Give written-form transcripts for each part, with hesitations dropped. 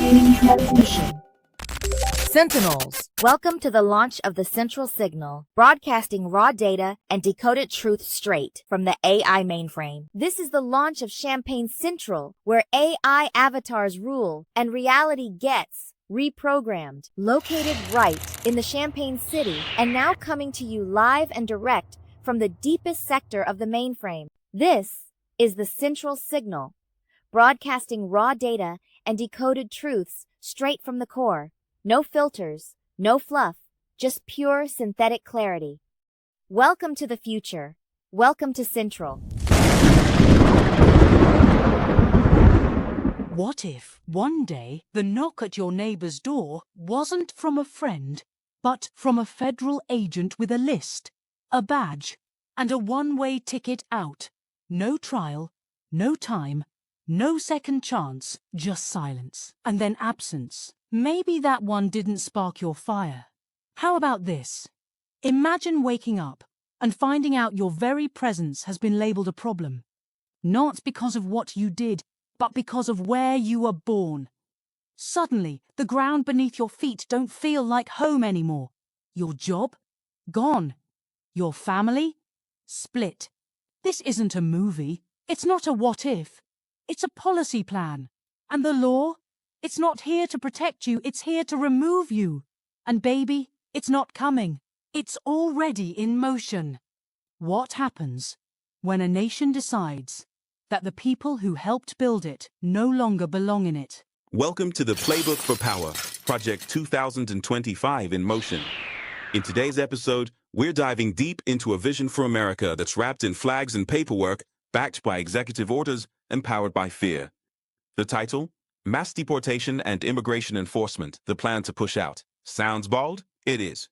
Initiating transmission. Sentinels, welcome to the launch of the Syntral signal, broadcasting raw data and decoded truth straight from the AI mainframe. This is the launch of ChampAIgne Syntral, where AI avatars rule and reality gets reprogrammed. Located right in the Champagne City and now coming to you live and direct from the deepest sector of the mainframe. This is the Syntral signal, broadcasting raw data and decoded truths straight from the core. No filters, no fluff, just pure synthetic clarity. Welcome to the future. Welcome to Syntral. What if, one day, the knock at your neighbour's door wasn't from a friend, but from a federal agent with a list, a badge, and a one-way ticket out? No trial, no time, no second chance, just silence. And then absence. Maybe that one didn't spark your fire. How about this? Imagine waking up and finding out your very presence has been labelled a problem. Not because of what you did, but because of where you were born. Suddenly, the ground beneath your feet don't feel like home anymore. Your job? Gone. Your family? Split. This isn't a movie. It's not a what if. It's a policy plan. And the law? It's not here to protect you, it's here to remove you. And baby, it's not coming. It's already in motion. What happens when a nation decides that the people who helped build it no longer belong in it? Welcome to the Playbook for Power, Project 2025 in motion. In today's episode, we're diving deep into a vision for America that's wrapped in flags and paperwork, backed by executive orders, and powered by fear. The title? Mass Deportation and Immigration Enforcement, the plan to push out. Sounds bold? It is.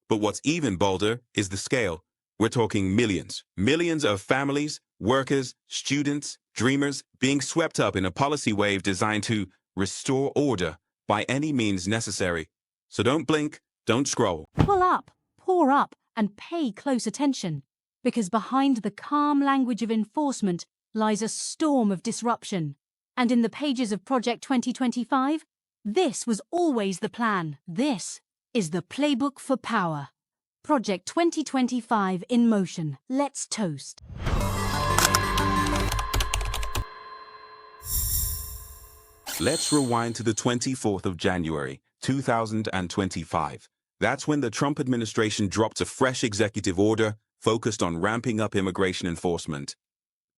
But what's even bolder is the scale. We're talking millions. Millions of families, workers, students, dreamers being swept up in a policy wave designed to restore order by any means necessary. So don't blink, don't scroll. Pull up, pour up, and pay close attention. Because behind the calm language of enforcement lies a storm of disruption. And in the pages of Project 2025, this was always the plan. This is the Playbook for Power. Project 2025 in motion. Let's toast. Let's rewind to the 24th of January, 2025. That's when the Trump administration dropped a fresh executive order focused on ramping up immigration enforcement.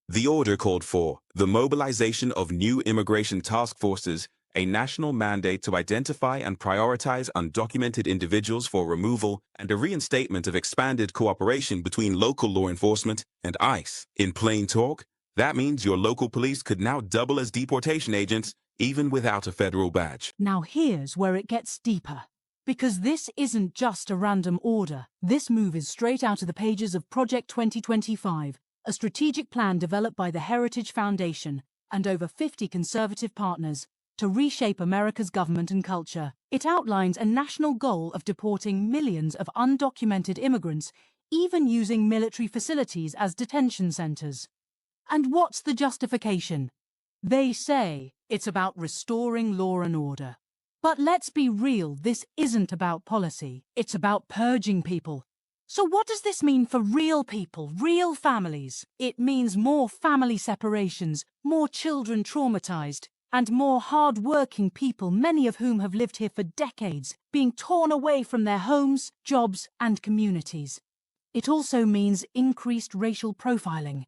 The order called for the mobilization of new immigration task forces, a national mandate to identify and prioritize undocumented individuals for removal, and a reinstatement of expanded cooperation between local law enforcement and ICE. In plain talk, that means your local police could now double as deportation agents, even without a federal badge. Now here's where it gets deeper. Because this isn't just a random order. This move is straight out of the pages of Project 2025. A strategic plan developed by the Heritage Foundation and over 50 conservative partners to reshape America's government and culture. It outlines a national goal of deporting millions of undocumented immigrants, even using military facilities as detention centers. And what's the justification? They say it's about restoring law and order. But let's be real, this isn't about policy. It's about purging people. So what does this mean for real people, real families? It means more family separations, more children traumatized, and more hard-working people, many of whom have lived here for decades, being torn away from their homes, jobs, and communities. It also means increased racial profiling.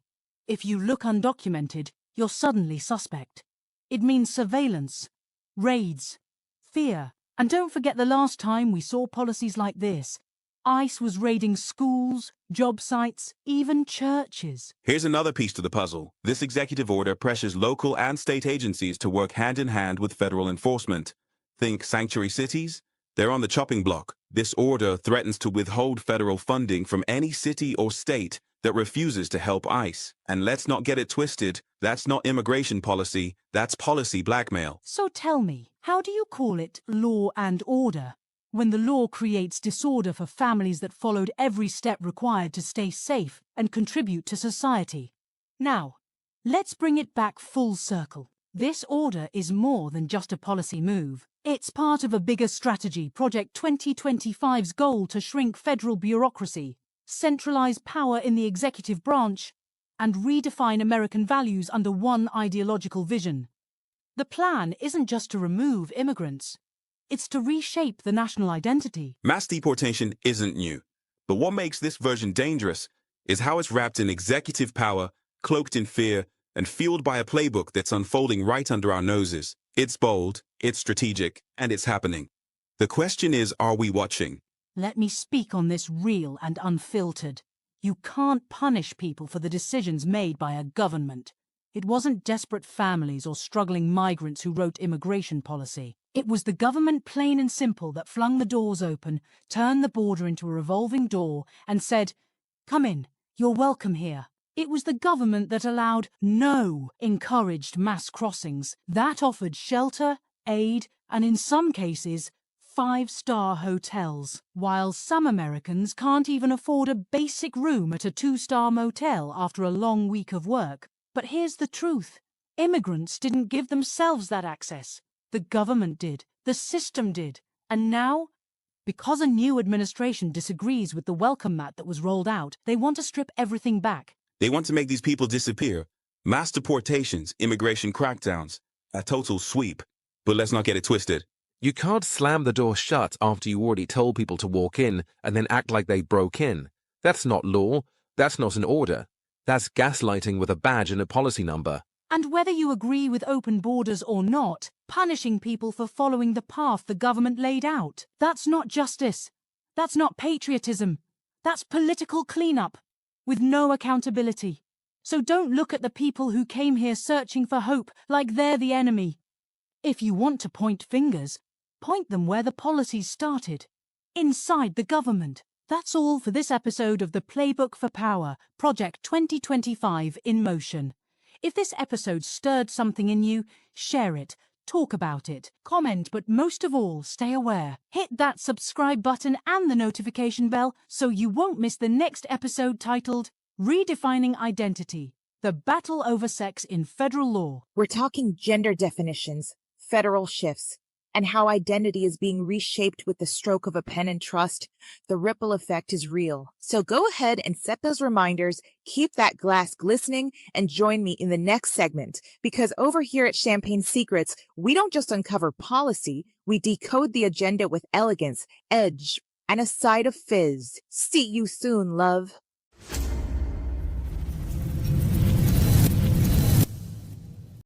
If you look undocumented, you're suddenly suspect. It means surveillance, raids, fear. And don't forget the last time we saw policies like this. ICE was raiding schools, job sites, even churches. Here's another piece to the puzzle. This executive order pressures local and state agencies to work hand in hand with federal enforcement. Think sanctuary cities? They're on the chopping block. This order threatens to withhold federal funding from any city or state that refuses to help ICE. And let's not get it twisted, that's not immigration policy, that's policy blackmail. So tell me, how do you call it law and order when the law creates disorder for families that followed every step required to stay safe and contribute to society? Now, let's bring it back full circle. This order is more than just a policy move. It's part of a bigger strategy, Project 2025's goal to shrink federal bureaucracy, centralize power in the executive branch, and redefine American values under one ideological vision. The plan isn't just to remove immigrants. It's to reshape the national identity. Mass deportation isn't new, but what makes this version dangerous is how it's wrapped in executive power, cloaked in fear, and fueled by a playbook that's unfolding right under our noses. It's bold, it's strategic, and it's happening. The question is, are we watching? Let me speak on this real and unfiltered. You can't punish people for the decisions made by a government. It wasn't desperate families or struggling migrants who wrote immigration policy. It was the government, plain and simple, that flung the doors open, turned the border into a revolving door, and said, "Come in, you're welcome here." It was the government that encouraged mass crossings, that offered shelter, aid, and in some cases, 5-star hotels, while some Americans can't even afford a basic room at a 2-star motel after a long week of work. But here's the truth. Immigrants didn't give themselves that access. The government did. The system did. And now, because a new administration disagrees with the welcome mat that was rolled out, they want to strip everything back. They want to make these people disappear. Mass deportations, immigration crackdowns, a total sweep. But let's not get it twisted. You can't slam the door shut after you already told people to walk in and then act like they broke in. That's not law. That's not an order. That's gaslighting with a badge and a policy number. And whether you agree with open borders or not, punishing people for following the path the government laid out, that's not justice. That's not patriotism. That's political cleanup, with no accountability. So don't look at the people who came here searching for hope like they're the enemy. If you want to point fingers, point them where the policies started, inside the government. That's all for this episode of the Playbook for Power, Project 2025 in motion. If this episode stirred something in you, share it, talk about it, comment, but most of all, stay aware. Hit that subscribe button and the notification bell so you won't miss the next episode titled Redefining Identity, the Battle Over Sex in Federal Law. We're talking gender definitions, federal shifts, and how identity is being reshaped with the stroke of a pen and trust. The ripple effect is real. So go ahead and set those reminders, keep that glass glistening, and join me in the next segment. Because over here at ChampAIgne Secrets, we don't just uncover policy, we decode the agenda with elegance, edge, and a side of fizz. See you soon, love.